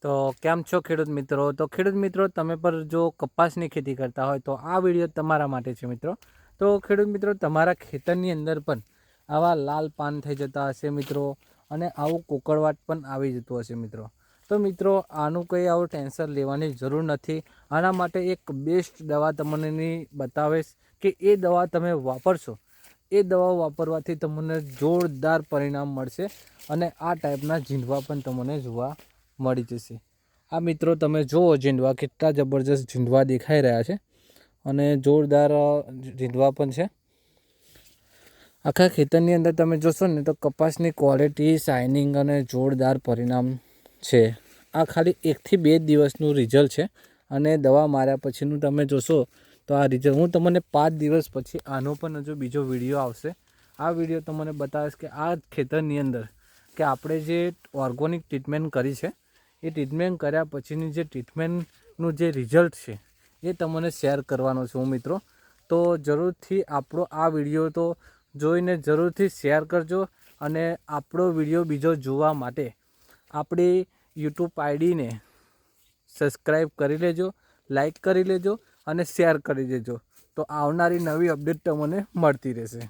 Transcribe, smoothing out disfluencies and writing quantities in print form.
તો કેમ છો ખેડૂત મિત્રો? તો ખેડૂત મિત્રો, તમે પર જો કપાસની ખેતી કરતા હોય તો આ વિડીયો તમારા માટે છે મિત્રો. તો ખેડૂત મિત્રો, તમારા ખેતરની અંદર પણ આવા લાલ પાન થઈ જતા હશે મિત્રો, અને આવું કોકળવાટ પણ આવી જતું હશે મિત્રો. તો મિત્રો, આનું કંઈ આવું ટેન્શન લેવાની જરૂર નથી. આના માટે એક બેસ્ટ દવા તમને બતાવીશ કે એ દવા તમે વાપરશો, એ દવા વાપરવાથી તમને જોરદાર પરિણામ મળશે અને આ ટાઈપના ઝીંડવા પણ તમને જોવા મળી જશે. આ મિત્રો, તમે જુઓ ઝીંડવા કેટલા જબરજસ્ત ઝીંડવા દેખાઈ રહ્યા છે અને જોરદાર ઝીંડવા પણ છે. આખા ખેતરની અંદર તમે જોશો ને તો કપાસની ક્વોલિટી, શાઇનિંગ અને જોરદાર પરિણામ છે. આ ખાલી 1 થી 2 દિવસનું રિઝલ્ટ છે અને દવા માર્યા પછીનું તમે જોશો તો આ રિઝલ્ટ હું તમને 5 દિવસ પછી આનો પણ હજુ બીજો વિડીયો આવશે. આ વિડીયો તમને બતાવીશ કે આ ખેતરની અંદર કે આપણે જે ઓર્ગોનિક ટ્રીટમેન્ટ કરી છે, એ ટ્રીટમેન્ટ કર્યા પછીની જે ટ્રીટમેન્ટનું જે રિઝલ્ટ છે એ તમને શેર કરવાનો છું મિત્રો. તો જરૂરથી આપણો આ વિડીયો તો જોઈને જરૂરથી શેર કરજો અને આપણો વિડીયો બીજો જોવા માટે આપણી યુટ્યુબ આઈડીને સબસ્ક્રાઈબ કરી લેજો, લાઈક કરી લેજો અને શેર કરી દેજો. તો આવનારી નવી અપડેટ તમને મળતી રહેશે.